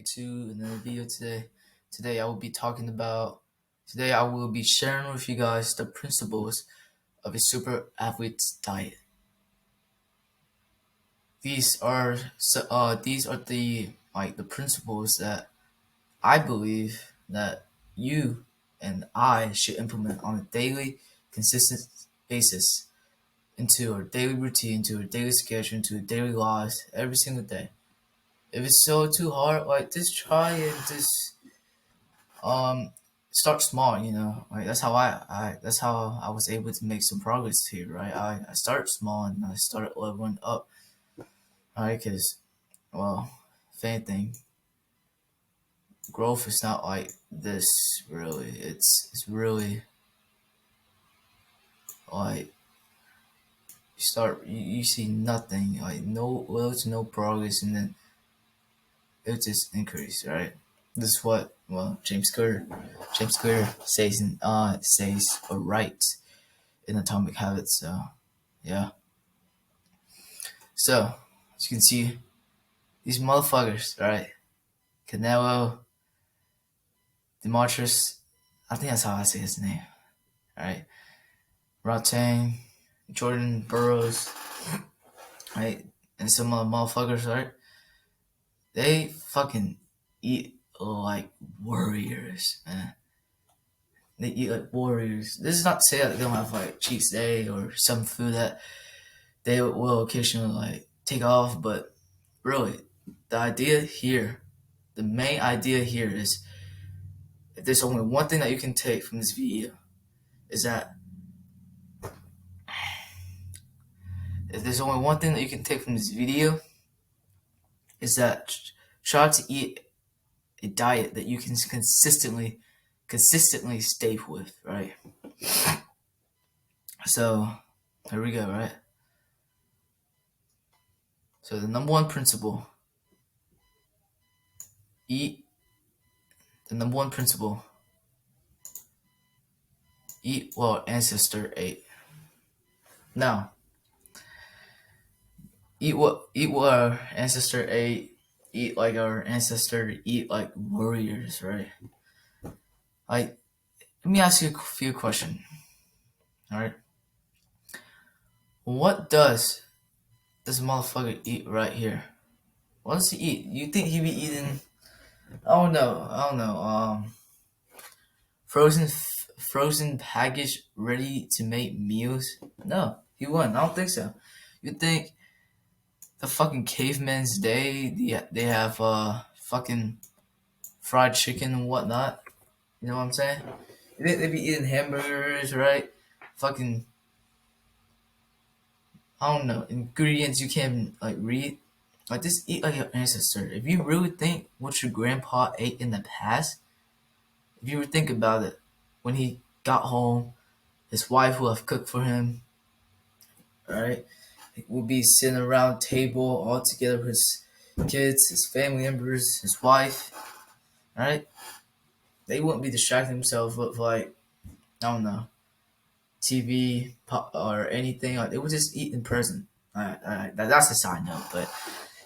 To another video today. Today I will be talking about. Today I will be sharing with you guys the principles of a super athlete's diet. These are the principles that I believe that you and I should implement on a daily, consistent basis into our daily routine, into our daily schedule, into our daily lives every single day. If it's so too hard, just try and just um start small. Like that's how I was able to make some progress here, right? I started small and I started leveling up, right? Because, well, if anything, growth is not like this, really. It's really like you see nothing, like no little to no progress, and then it just increase, right? This is what, well, James Clear says or writes in Atomic Habits. So yeah. So as you can see, these motherfuckers, right? Canelo, Demetrius, I think that's how I say his name, right? Rotang, Jordan Burroughs, right? And some other motherfuckers, right? They fucking eat like warriors, man. They eat like warriors. This is not to say that they don't have like cheat day or some food that they will occasionally like take off, but really, the idea here, the main idea here is, if there's only one thing that you can take from this video, is that if there's only one thing that you can take from this video, is that try to eat a diet that you can consistently stay with, right? So here we go, right? So the number one principle, eat the number one principle, eat what our ancestor ate. Now, eat what our ancestor ate, eat like our ancestor, eat like warriors, right? Like, let me ask you a few questions. All right, what does this motherfucker eat right here? What does he eat? You think he be eating? I don't know. Frozen packaged ready to make meals? No, he wouldn't. I don't think so. You think the fucking caveman's day? They have fucking fried chicken and whatnot. You know what I'm saying? They be eating hamburgers, right? Fucking, I don't know, ingredients you can't like read. Like, just eat like your ancestor. If you really think what your grandpa ate in the past, if you would think about it, when he got home, his wife will have cooked for him, right? We'll be sitting around a table all together with his kids, his family members, his wife, right? They wouldn't be distracting themselves with, like, I don't know, TV or anything. Like, they would just eat in person. Alright, that's a side note, but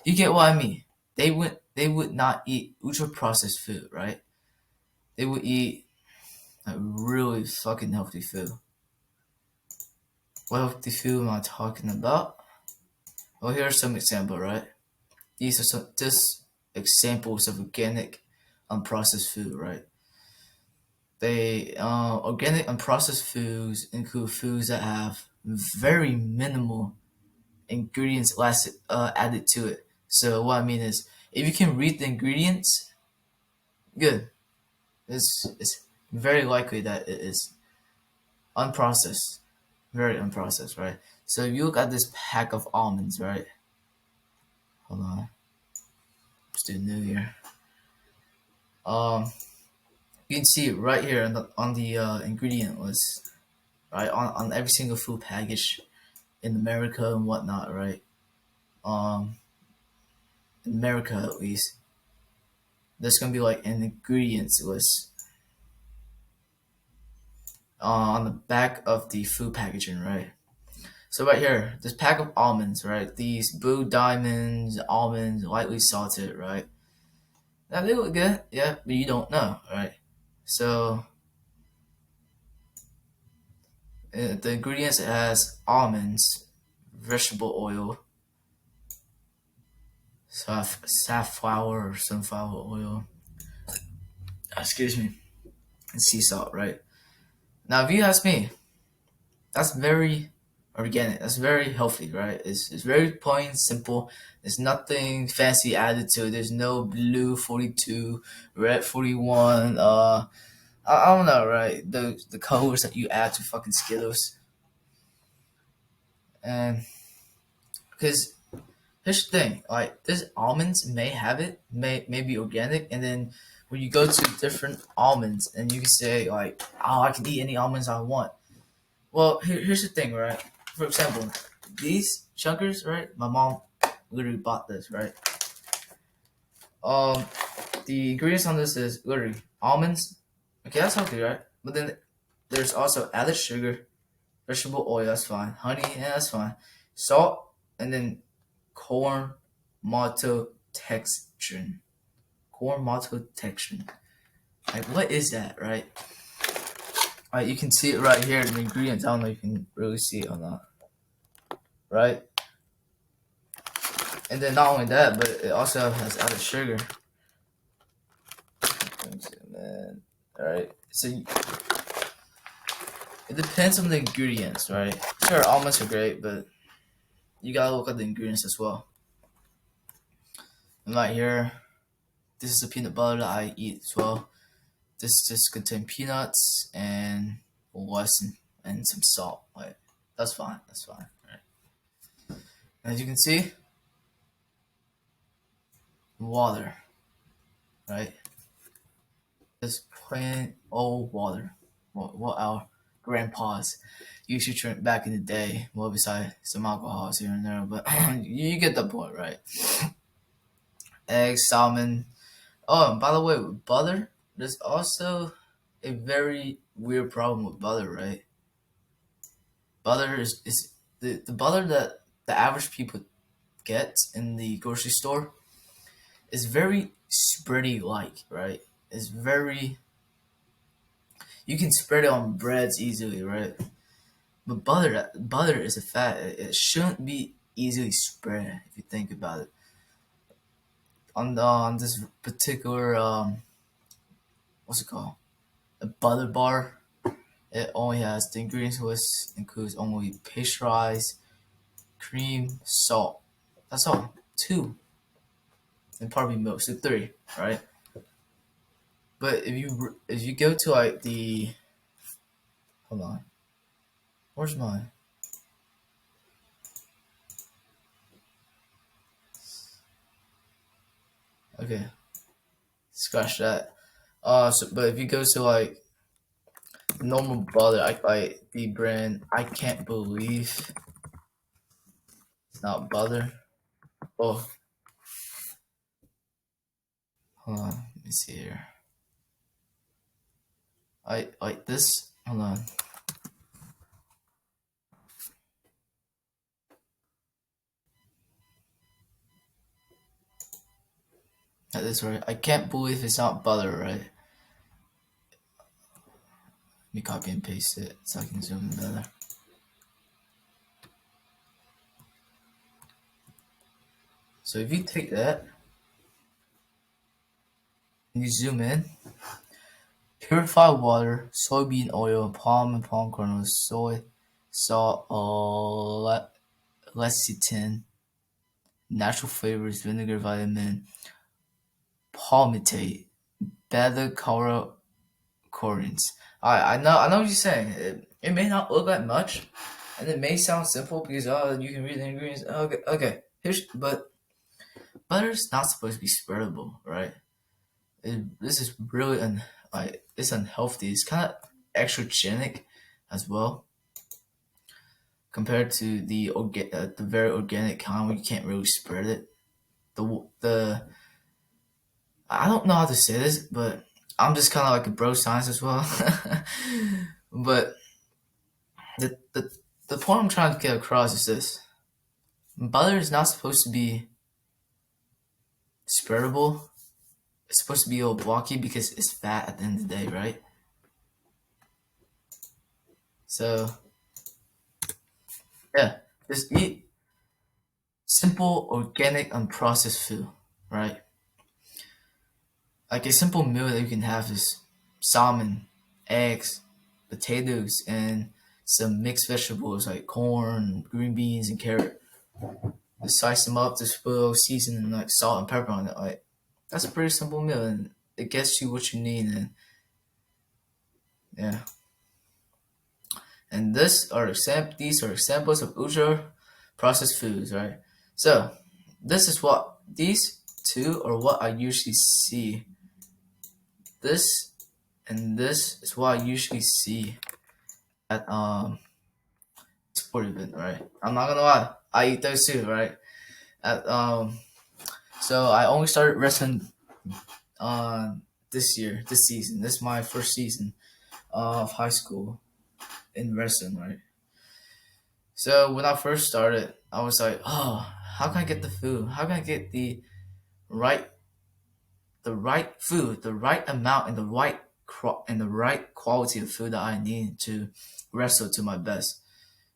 you get what I mean. They would not eat ultra processed food, right? They would eat like really fucking healthy food. What healthy food am I talking about? Well, here are some examples, right? These are just examples of organic unprocessed food, right? They Organic unprocessed foods include foods that have very minimal ingredients added to it. So what I mean is, if you can read the ingredients, good. It's very likely that it is unprocessed, very unprocessed, right? So if you look at this pack of almonds, right? Hold on, let's do new here. You can see it right here on the ingredient list, right? On every single food package in America and whatnot, right? Um, in America at least, there's gonna be like an ingredients list on the back of the food packaging, right? So right here, this pack of almonds, right? These blue diamonds almonds, lightly salted, right? Now they look good, yeah, but you don't know, right? So the ingredients has almonds, vegetable oil, safflower or sunflower oil, excuse me, and sea salt, right? Now, if you ask me, that's very organic. That's very healthy, right? It's very plain, simple. There's nothing fancy added to it. There's no blue 42, red 41. I don't know, right? The colors that you add to fucking Skittles, and because here's the thing, like this almonds may have it, may be organic, and then when you go to different almonds, and you can say like, oh, I can eat any almonds I want. Well, here's the thing, right? For example, these chunkers, right? My mom literally bought this, right? Um, the ingredients on this is literally almonds. Okay, that's healthy, right? But then there's also added sugar, vegetable oil, that's fine. Honey, yeah, that's fine. Salt, and then corn maltodextrin. Corn maltodextrin. Like, what is that, right? Like, you can see it right here in the ingredients. I don't know if you can really see it or not, right? And then not only that, but it also has added sugar. Man, all right. So it depends on the ingredients, right? Sure, almonds are great, but you gotta look at the ingredients as well. And right here, this is the peanut butter that I eat as well. This just contains peanuts and less and some salt. Like, that's fine. That's fine. Right. As you can see, water, right? Just plain old water. What our grandpas used to drink back in the day. Well, besides some alcohols here and there, but you get the point, right? Eggs, salmon. Oh, and by the way, with butter, there's also a very weird problem with butter, right? Butter is the butter that the average people get in the grocery store is very spready like, right? It's very, you can spread it on breads easily, right? But butter is a fat. It shouldn't be easily spread if you think about it. On this particular what's it called? A butter bar. It only has the ingredients list includes only pasteurized cream, salt. That's all. Two, and probably milk. So three, right? But if you go to like the, hold on, where's mine? Okay, scratch that. But if you go to like normal butter, like the brand, I can't believe it's not butter. Oh, hold on, let me see here. I like this. Hold on. That is right. I can't believe it's not butter, right? Let me copy and paste it so I can zoom in better. So if you take that and you zoom in, purified water, soybean oil, palm and palm kernels, soy, salt, lecithin, natural flavors, vinegar, vitamin, palmitate, beta carotenoids. I know what you're saying. It may not look like much, and it may sound simple because you can read the ingredients. Okay. But butter is not supposed to be spreadable, right? This is really it's unhealthy. It's kind of extrogenic as well compared to the very organic kind where you can't really spread it. The I don't know how to say this, but I'm just kind of like a bro science as well. But the, the the point I'm trying to get across is this: butter is not supposed to be spreadable. it's supposed to be all blocky because it's fat at the end of the day, right? So yeah, just eat simple, organic, unprocessed food, right? Like a simple meal that you can have is salmon, eggs, potatoes, and some mixed vegetables like corn, green beans, and carrot. Just slice them up, just put a little seasoning like salt and pepper on it. Like that's a pretty simple meal, and it gets you what you need. And yeah, and these are examples of ultra processed foods, right? So these two are what I usually see. This and this is what I usually see at sport event, right? I'm not gonna lie, I eat those too, right? At so I only started wrestling this season. This is my first season of high school in wrestling, right? So when I first started, I was like, oh, how can I get the food? How can I get right the right food, the right amount, and the right quality of food that I need to wrestle to my best?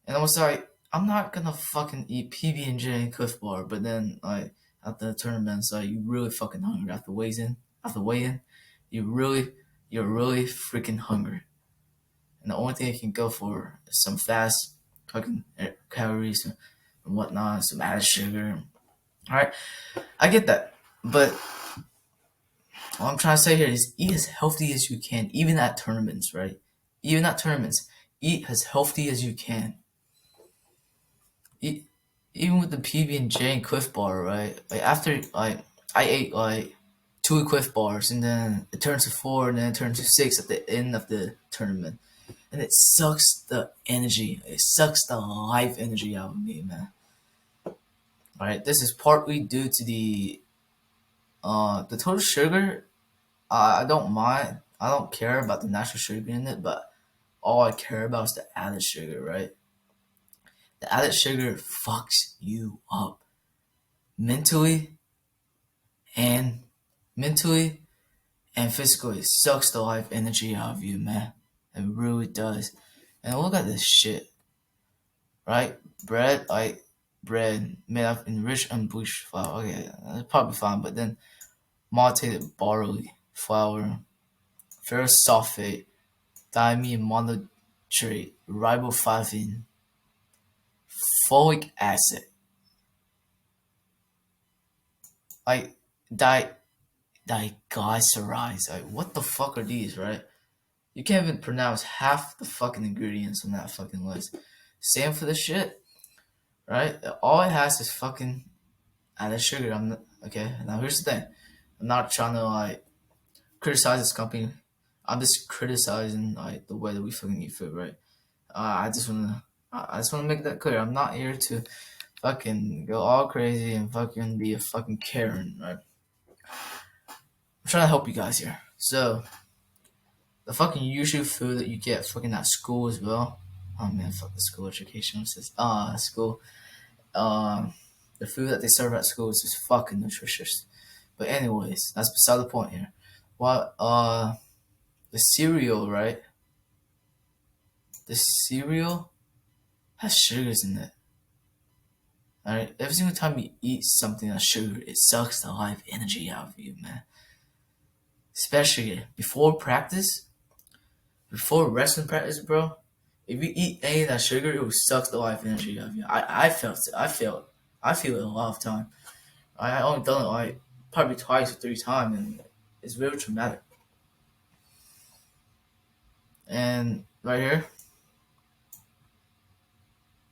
And I was like, I'm not gonna fucking eat PB and J and Cliff Bar, but then like at the tournaments, like you really fucking hungry after weigh in, you're really freaking hungry, and the only thing you can go for is some fast fucking calories and whatnot, some added sugar. All right, I get that, but what I'm trying to say here is eat as healthy as you can, even at tournaments, right? Even at tournaments, eat as healthy as you can. E- Even with the PB and J and Cliff Bar, right? Like after like I ate like two Cliff Bars, and then it turns to four, and then it turns to six at the end of the tournament, and it sucks the energy. It sucks the life energy out of me, man. All right, this is partly due to the total sugar. I don't mind. I don't care about the natural sugar in it, but all I care about is the added sugar, right? The added sugar fucks you up mentally and mentally and physically. It sucks the life energy out of you, man. It really does. And look at this shit, right? Bread made of enriched unbleached flour. Okay, that's probably fine, but then malted barley flour, ferrous sulfate, diamine monotrate, riboflavin, folic acid, like di diglycerides. Like what the fuck are these, right? You can't even pronounce half the fucking ingredients on that fucking list. Same for the shit, right? All it has is fucking added sugar. I'm not, okay. Now here's the thing. I'm not trying to like criticize this company. I'm just criticizing like the way that we fucking eat food, right? I just wanna make that clear. I'm not here to fucking go all crazy and fucking be a fucking Karen, right? I'm trying to help you guys here. So the fucking usual food that you get fucking at school as well. Oh man, fuck the school education. School. Um, the food that they serve at school is just fucking nutritious. But anyways, that's beside the point here. What the cereal, right? The cereal has sugars in it. Alright? Every single time you eat something that's sugar, it sucks the life energy out of you, man. Especially before wrestling practice, bro. If you eat any of that sugar, it will suck the life energy out of you. I felt it. I feel it a lot of time. I only done it like probably twice or three times, and it's very traumatic. And right here,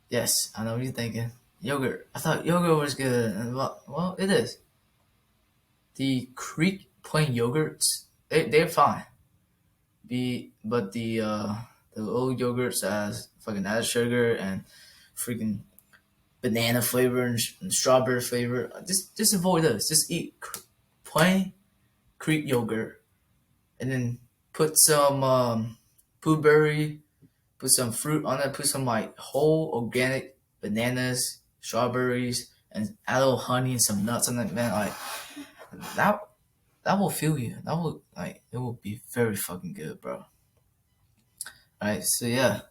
yes, I know what you're thinking. Yogurt. I thought yogurt was good. And well, it is. The Creek plain yogurts, they're fine. But the little yogurts that has fucking added sugar and freaking banana flavor and strawberry flavor. Just avoid those. Just eat plain Greek yogurt, and then put some blueberry, put some fruit on it, put some like whole organic bananas, strawberries, and add a little honey and some nuts on it. Man, like that that will feel you. That will it will be very fucking good, bro. Alright, so yeah,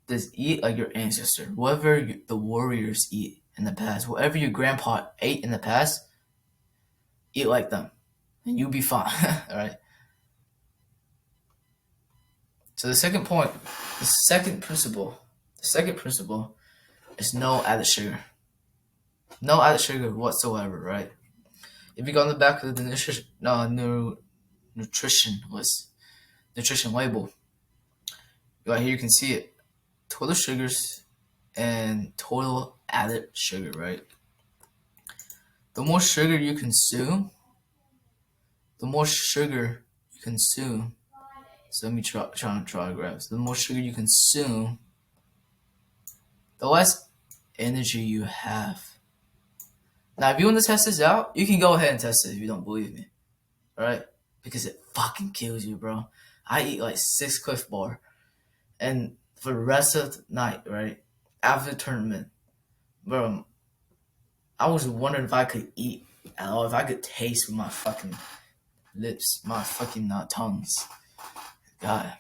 just eat like your ancestor. Whatever the warriors eat in the past, whatever your grandpa ate in the past, eat like them, and you'll be fine. Alright. So the second principle is no added sugar. No added sugar whatsoever, right? If you go on the back of the nutrition list, nutrition label, right here you can see it. Total sugars and total added sugar, right? The more sugar you consume, the more sugar you consume. So let me try graphs. The more sugar you consume, the less energy you have. Now, if you want to test this out, you can go ahead and test it if you don't believe me. Alright? Because it fucking kills you, bro. I eat like 6 Cliff Bar. And for the rest of the night, right? After the tournament, bro, I was wondering if I could eat at all, if I could taste with my fucking lips, my fucking tongues. God,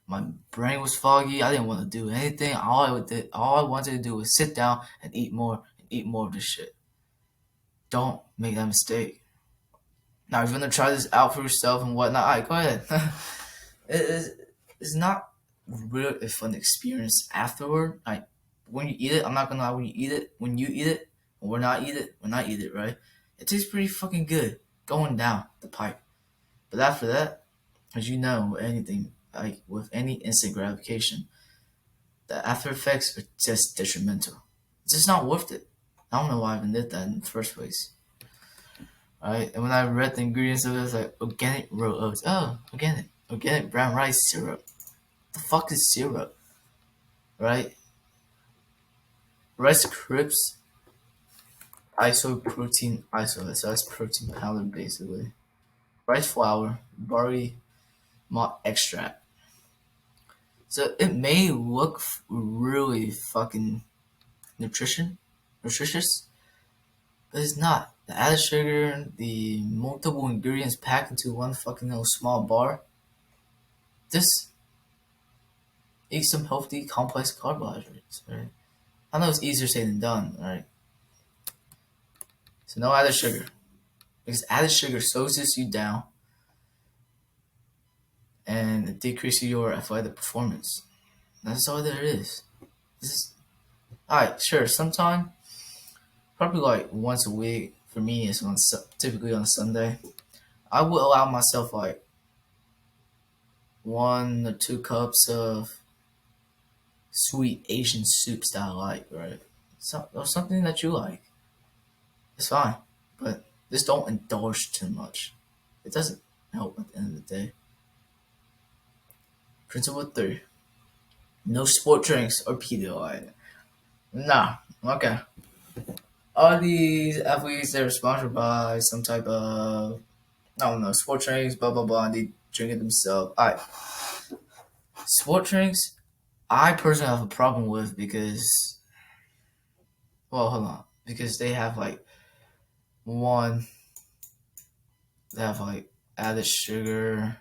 my brain was foggy. I didn't want to do anything. All I wanted to do was sit down and eat more of this shit. Don't make that mistake. Now, if you're gonna try this out for yourself and whatnot, alright, go ahead. It's not really a fun experience afterward. Like when you eat it, I'm not gonna lie. When you eat it, when we're not eat it, right? It tastes pretty fucking good going down the pipe. But after that, as you know, anything like with any instant gratification, the after effects are just detrimental. It's just not worth it. I don't know why I even did that in the first place. Right? And when I read the ingredients of it, it's like organic raw oats. Oh, organic brown rice syrup. The fuck is syrup? Right? Rice Krispies isoprotein isolate. So that's protein powder basically. Rice flour, barley malt extract. So it may look really fucking nutritious, but it's not. The added sugar, the multiple ingredients packed into one fucking little small bar. Just eat some healthy, complex carbohydrates, right? I know it's easier said than done, right? So no added sugar. Because added sugar slows you down and it decreases your athletic performance. That's all there is. This is alright, sure, sometime, probably like once a week, for me it's typically on Sunday. I would allow myself like 1 or 2 cups of sweet Asian soups that I like, right? Or something that you like. It's fine. But just don't indulge too much. It doesn't help at the end of the day. Principle 3. No sport drinks or Pedialyte. Nah. Okay. All these athletes, they're sponsored by some type of, I don't know, sport drinks, blah, blah, blah. And they drink it themselves. Alright. Sport drinks, I personally have a problem with because, well, hold on. Because they have like, one, they have like added sugar,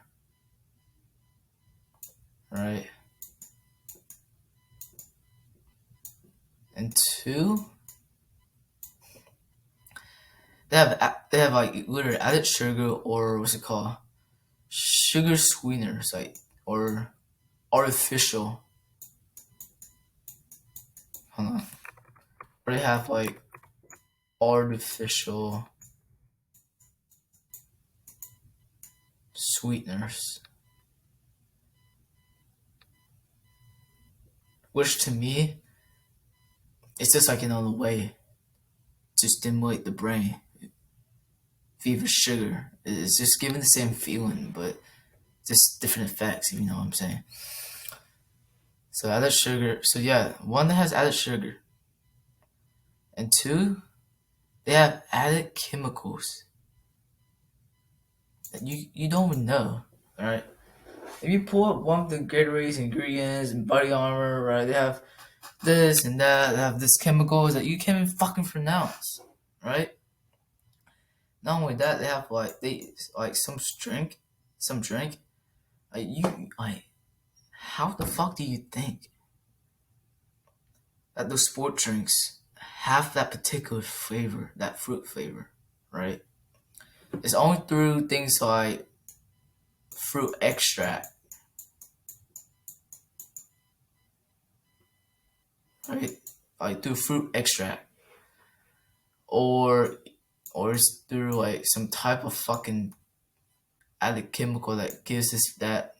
right? And 2, they have like literally added sugar or what's it called? Sugar sweeteners, like, or artificial. Hold on. Or they have like artificial sweeteners. Which to me, it's just like another way to stimulate the brain. Fever sugar. It's just giving the same feeling, but just different effects, if you know what I'm saying. So added sugar. So yeah, 1 that has added sugar. And 2, they have added chemicals that you don't even know. Alright? If you pull up one of the Gatorade's ingredients and body armor, right, they have this and that, they have this chemicals that you can't even fucking pronounce. Right? Not only that, they have like they like some drink. Like you like, how the fuck do you think that those sport drinks have that particular flavor, that fruit flavor, right? It's only through things like fruit extract, right? Like through fruit extract, or or it's through like some type of fucking added chemical that gives us that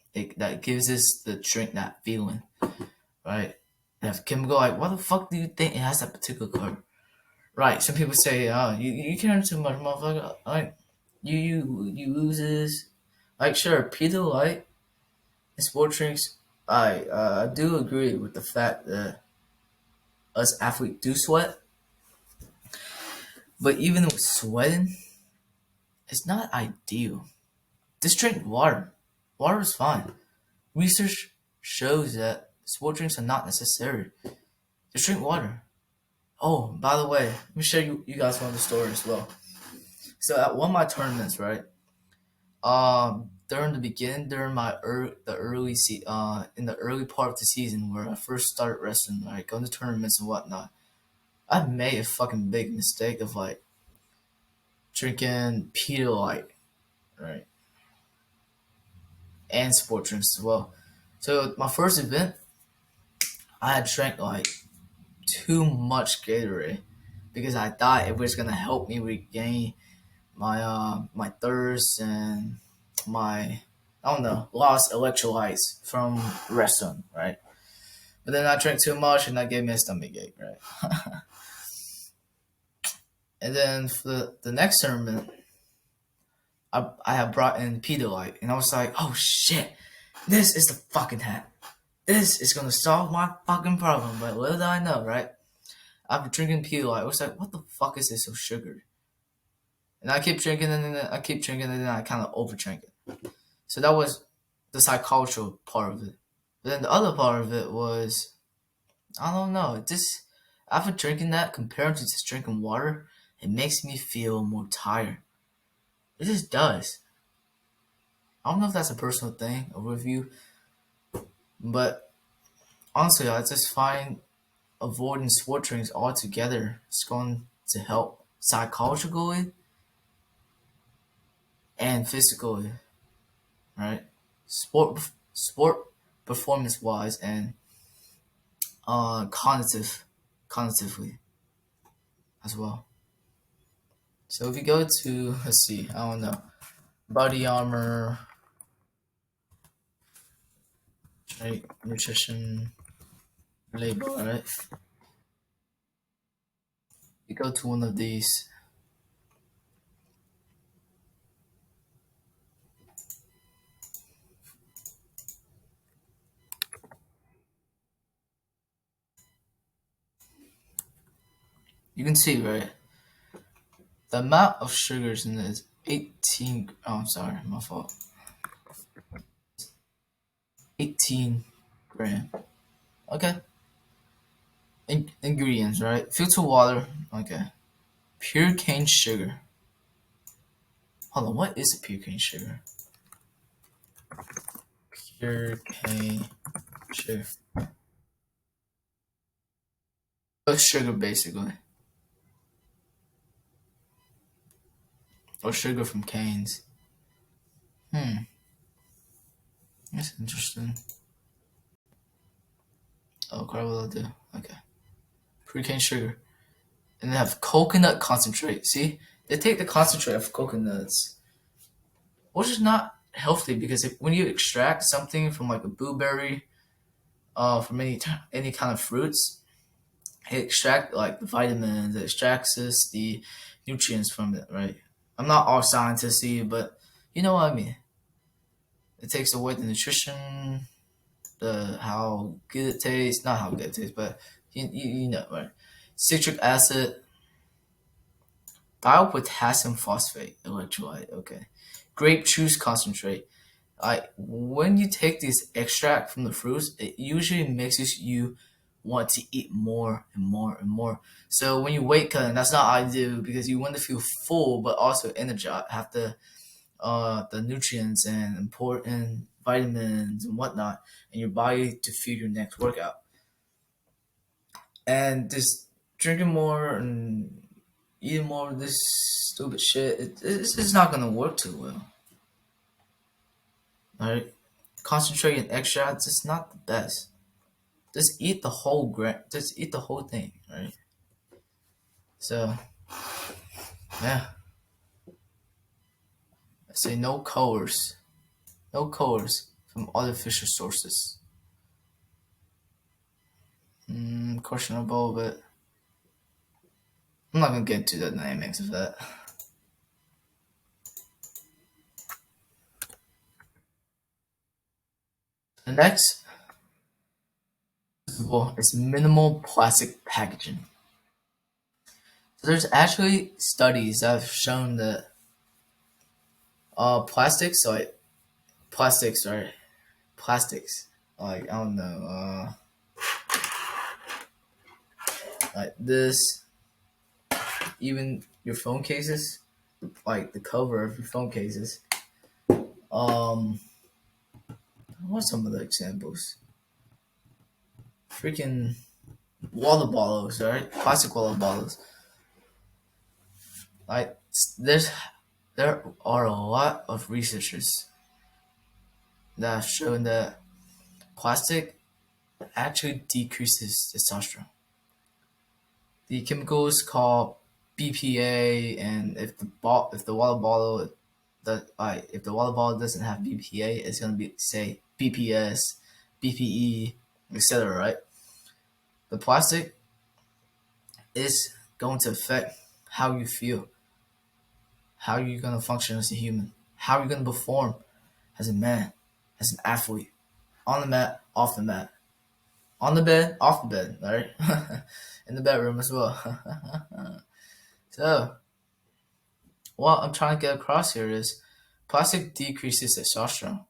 gives us the drink that feeling, right? That chemical, like what the fuck do you think it has that particular color? Right. Some people say, "Oh, you care too much, motherfucker." Like, you loses. Like, sure, Pedialyte and sport drinks. I do agree with the fact that us athletes do sweat, but even with sweating, it's not ideal. Just drink water. Water is fine. Research shows that sport drinks are not necessary. Just drink water. Oh, by the way, let me show you guys one of the story as well. So at one of my tournaments, right? During the beginning, during the early in the early part of the season where I first started wrestling, like going to tournaments and whatnot, I made a fucking big mistake of like drinking Pedialyte, right, and sport drinks as well. So my first event, I had drank like too much Gatorade because I thought it was gonna help me regain my thirst and my, I don't know, lost electrolytes from wrestling, right? But then I drank too much and that gave me a stomach ache, right? And then for the next tournament, I have brought in Pedialyte and I was like, oh shit, this is the fucking hat. This is gonna solve my fucking problem. But little did I know, right? After drinking Pedialyte, I was like, what the fuck is this so sugary? And I keep drinking and then I keep drinking and then I kind of overdrank it. So that was the psychological part of it. But then the other part of it was, I don't know, it just, after drinking that compared to just drinking water, it makes me feel more tired. It just does. I don't know if that's a personal thing or with you, but honestly, I just find avoiding sport drinks altogether is going to help psychologically and physically, right? Sport performance wise and cognitively as well. So if you go to, let's see, I don't know, body armor, right, nutrition label, right? You go to one of these, you can see, right, the amount of sugars in this 18. Oh, I'm sorry, my fault. 18 gram. Okay. Ingredients, right? Filtered water. Okay. Pure cane sugar. Hold on, what is a pure cane sugar? Pure cane sugar. Sugar, basically. Or sugar from canes. Hmm. That's interesting. Oh, carbohydrate. Okay. Pure cane sugar. And they have coconut concentrate. See? They take the concentrate of coconuts, which is not healthy because when you extract something from like a blueberry, from any kind of fruits, it extract like the vitamins, it extracts us the nutrients from it, right? I'm not all scientisty, but you know what I mean. It takes away the nutrition, the how good it tastes, not how good it tastes, but you know, right? Citric acid, biopotassium phosphate electrolyte. Okay, grape juice concentrate. When you take this extract from the fruits, it usually makes you want to eat more and more and more. So when you weight cutting, that's not ideal because you want to feel full but also energized, have the nutrients and important vitamins and whatnot in your body to fuel your next workout. And just drinking more and eating more of this stupid shit, it's just not gonna work too well. Alright? Concentrating extra, it's just not the best. Just eat the whole just eat the whole thing, right? So yeah, I say no colors, no colors from artificial sources. Questionable, but I'm not gonna get into the dynamics of that. The next principle is minimal plastic packaging. So there's actually studies that have shown that plastics, like plastics, right? Plastics, like I don't know, like this, even your phone cases, like the cover of your phone cases. Um, what's some of the examples? Freaking water bottles, right? Plastic water bottles. Like there are a lot of researchers that have shown that plastic actually decreases testosterone. The chemicals called BPA, and if the water bottle if the water bottle doesn't have BPA, it's gonna be say BPS, BPE, etc. Right? The plastic is going to affect how you feel, how you're gonna function as a human, how you're gonna perform as a man, as an athlete, on the mat, off the mat, on the bed, off the bed, right? In the bedroom as well. So, what I'm trying to get across here is plastic decreases testosterone.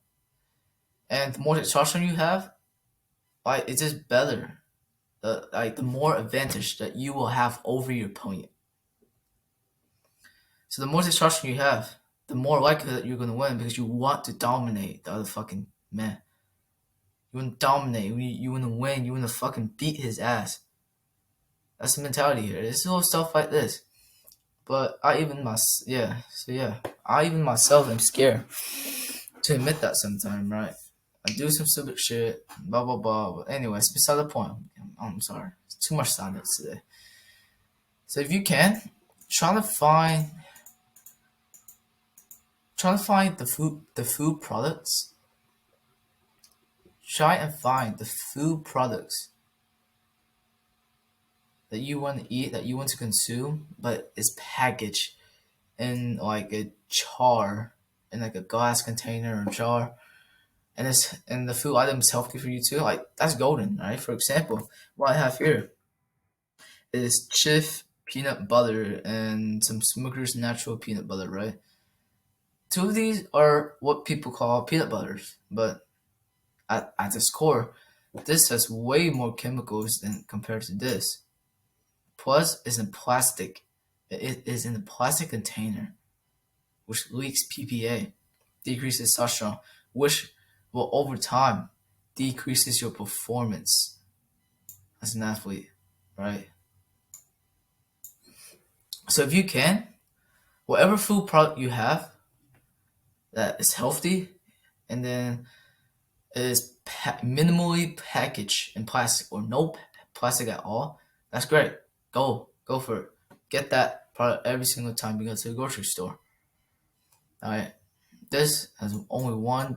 And the more testosterone you have, like it's just better. The more advantage that you will have over your opponent. So the more testosterone you have, the more likely that you're gonna win because you want to dominate the other fucking man. You want to dominate. You want to win. You want to fucking beat his ass. That's the mentality here. It's little stuff like this. But I even myself am scared to admit that sometime, right? I do some stupid shit, blah blah blah. But anyway, it's beside the point. I'm sorry, it's too much silence today. So if you can, try to find the food products. Try and find the food products that you want to eat, that you want to consume, but it's packaged in like a jar, in like a glass container or jar, and the food item is healthy for you too. Like that's golden, right? For example, what I have here is Chif peanut butter and some Smucker's natural peanut butter, right? Two of these are what people call peanut butters, but at its core, this has way more chemicals than compared to this. Plus, it's in plastic. It is in a plastic container, which leaks PPA, decreases testosterone, which will over time decreases your performance as an athlete, right? So if you can, whatever food product you have that is healthy and then is minimally packaged in plastic or no plastic at all, that's great. Go for it. Get that product every single time you go to the grocery store. All right. This has only one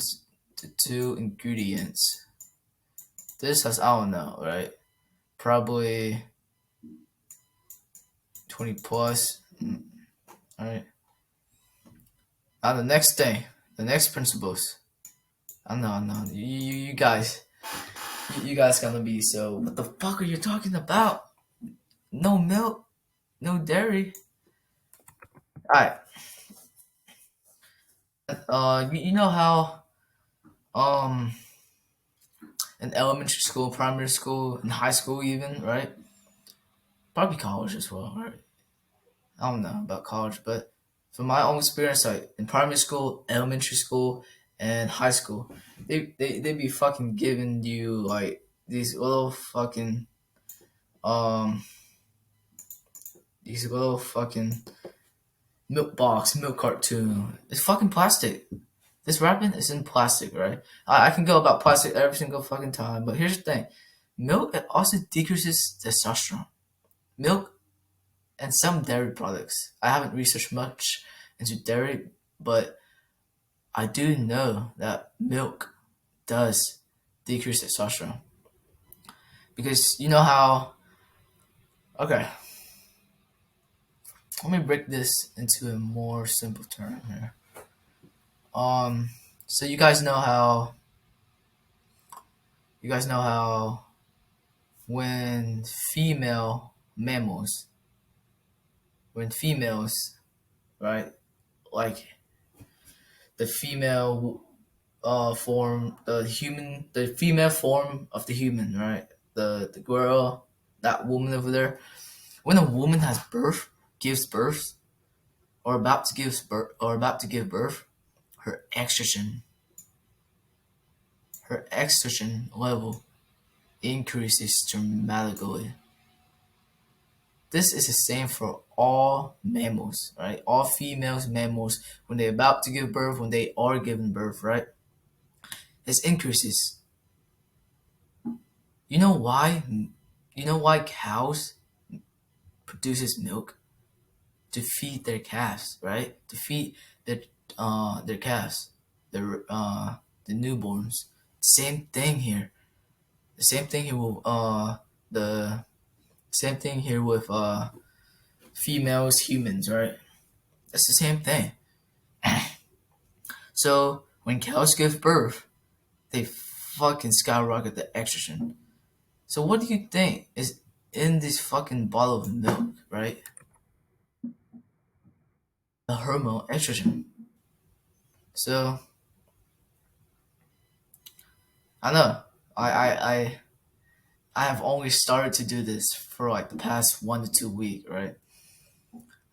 to two ingredients. This has, I don't know, right? Probably 20 plus. All right. Now the next thing, the next principles. I know. You guys, you guys gonna be so. What the fuck are you talking about? No milk, no dairy. All right. You know how um in elementary school, primary school, in high school, even, right? Probably college as well, right? I don't know about college, but from my own experience, like in primary school, elementary school, and high school, they be fucking giving you like these little fucking um these little fucking milk box, milk cartoon. It's fucking plastic. This wrapping is in plastic, right? I can go about plastic every single fucking time, but here's the thing: milk it also decreases testosterone. Milk and some dairy products. I haven't researched much into dairy, but I do know that milk does decrease testosterone because you know how. Okay, let me break this into a more simple term here. Um, so you guys know how when female mammals, when females, right, like the female the female form of the human, right, the girl, that woman over there. When a woman has birth, gives birth, or about to give birth, her estrogen, her estrogen level increases dramatically. This is the same for all mammals, right? All females mammals, when they're about to give birth, when they are giving birth, right? This increases. You know why? You know why cows produces milk? To feed their calves, right? To feed their calves, their the newborns. Same thing here. The same thing here with the same thing here with females, humans, right? That's the same thing. So when cows give birth, they fucking skyrocket the estrogen. So what do you think is in this fucking bottle of milk, right? The hormone estrogen. So I know I I I I have only started to do this for like the past 1 to 2 weeks, right?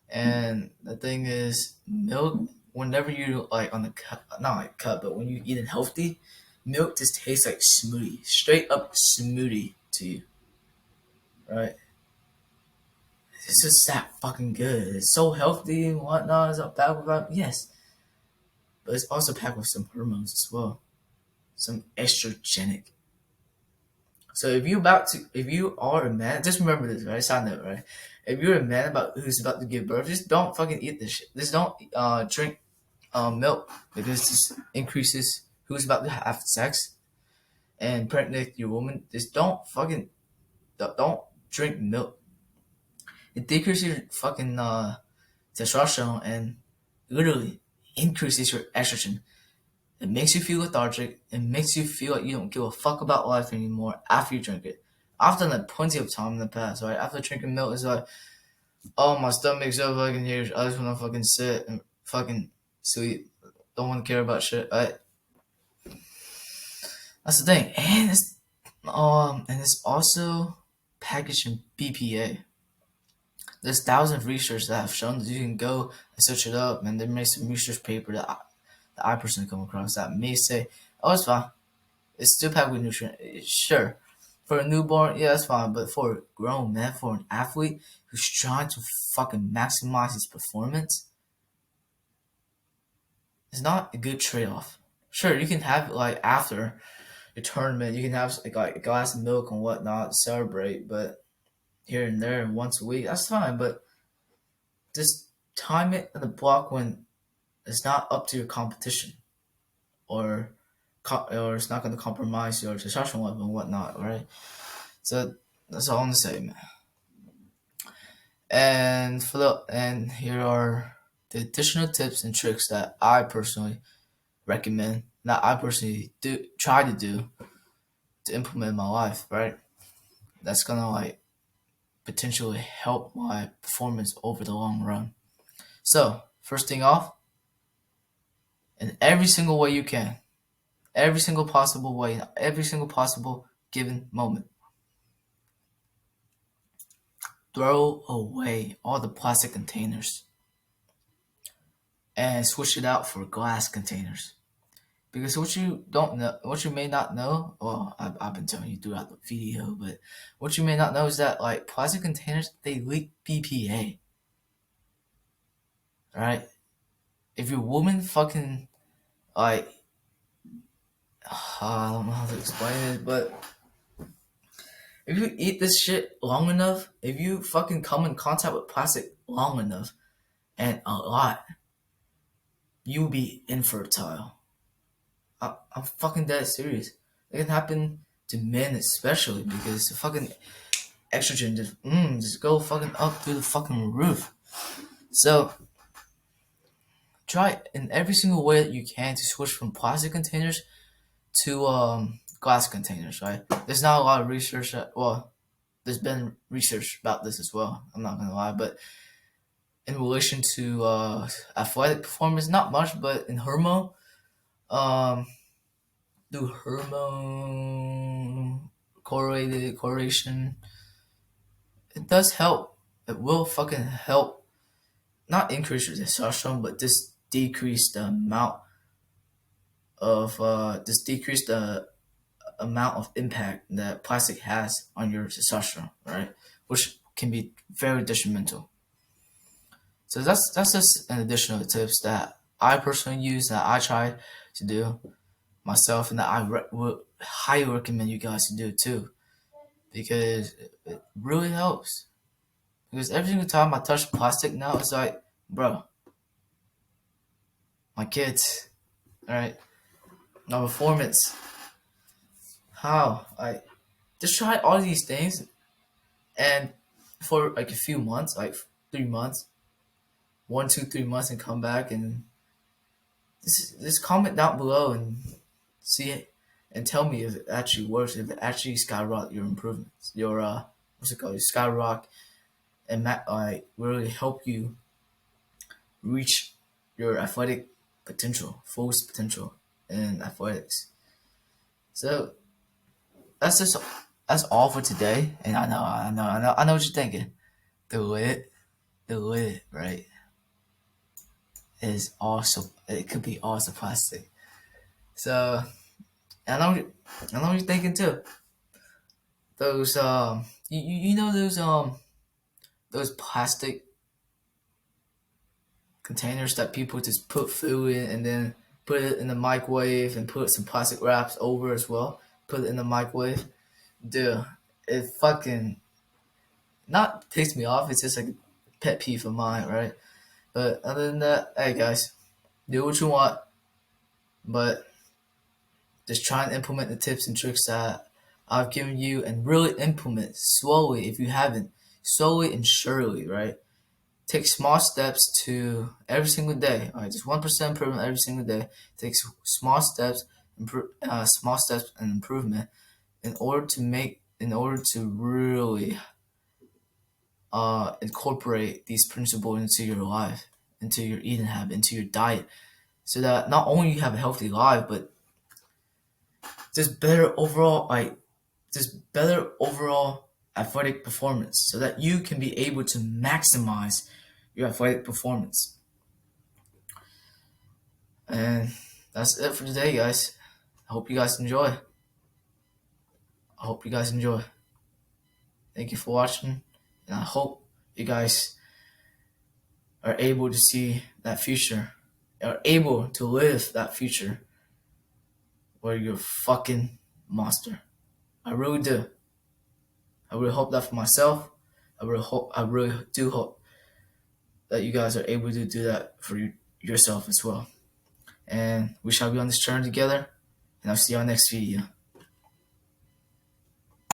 And the thing is, milk. Whenever you like on the cut, not like cut, but when you eat it healthy, milk just tastes like smoothie, straight up smoothie to you, right? It's just that fucking good. It's so healthy and whatnot. It's not bad without yes, but it's also packed with some hormones as well, some estrogenic. So if you are a man, just remember this, right? Side note, right? If you're a man about who's about to give birth, just don't fucking eat this shit. Just don't drink milk because this increases who's about to have sex and pregnant your woman. Just don't drink milk. It decreases your fucking testosterone and literally increases your estrogen. It makes you feel lethargic. It makes you feel like you don't give a fuck about life anymore after you drink it. I've done that plenty of time in the past, right? After drinking milk, it's like, oh, my stomach's so fucking huge. I just want to fucking sit and fucking sleep. Don't want to care about shit, right? That's the thing. And it's also packaged in BPA. There's thousands of research that have shown that you can go and search it up, and there may be some research paper that I personally come across that may say, oh, it's fine. It's still packed with nutrients. Sure. For a newborn, yeah, that's fine. But for a grown man, for an athlete who's trying to fucking maximize his performance, it's not a good trade off. Sure, you can have it like after your tournament, you can have like a glass of milk and whatnot to celebrate, but here and there once a week, that's fine. But just time it in the block when it's not up to your competition or or it's not going to compromise your testosterone level and whatnot, right? So that's all I'm gonna say, man. And here are the additional tips and tricks that I personally recommend, that I personally do try to do to implement in my life, right? That's gonna like potentially help my performance over the long run. So first thing off, in every single way you can, every single possible way, in every single possible given moment. Throw away all the plastic containers and switch it out for glass containers. Because what you don't know, what you may not know, well, I've been telling you throughout the video, but what you may not know is that like plastic containers, they leak BPA, right? If your woman fucking like, I don't know how to explain it, but if you eat this shit long enough, if you fucking come in contact with plastic long enough and a lot, you'll be infertile. I'm fucking dead serious. It can happen to men especially because the fucking estrogen just go fucking up through the fucking roof. So try in every single way that you can to switch from plastic containers to glass containers. Right? There's not a lot of research. There's been research about this as well. I'm not gonna lie, but in relation to athletic performance, not much, but in um, through hormone correlation, it does help. It will fucking help. Not increase your testosterone, but just decrease the amount of impact that plastic has on your testosterone, right? Which can be very detrimental. So that's just an additional tips that I personally use, that I try to do myself, and that would highly recommend you guys to do too, because it really helps. Because every single time I touch plastic now, it's like, bro, my kids, all right, my performance, how I just try all these things, and for like a few months, like 3 months, 1, 2, 3 months, and come back and just comment down below and see it, and tell me if it actually works, if it actually skyrocket your improvements, your what's it called, your skyrocket, and really help you reach your athletic potential, fullest potential in athletics. So that's just that's all for today. And I know what you're thinking. The lid, right, is also, it could be also plastic. So I know what you're thinking too. Those you know those plastic containers that people just put food in and then put it in the microwave and put some plastic wraps over as well. Put it in the microwave. Dude, it fucking not takes me off. It's just like a pet peeve of mine, right? But other than that, hey guys, do what you want, but just try and implement the tips and tricks that I've given you, and really implement slowly if you haven't, slowly and surely, right? Take small steps to every single day. All right, just 1% improvement every single day. Take small steps, small steps and improvement in order to really incorporate these principles into your life, into your eating habit, into your diet, so that not only you have a healthy life, but just better overall, athletic performance, so that you can be able to maximize your athletic performance. And that's it for today, guys. I hope you guys enjoy. I hope you guys enjoy. Thank you for watching, and I hope you guys are able to see that future, are able to live that future where you're a fucking monster. I really do. I really hope that for myself. I really do hope that you guys are able to do that for yourself as well. And we shall be on this journey together. And I'll see you on next video.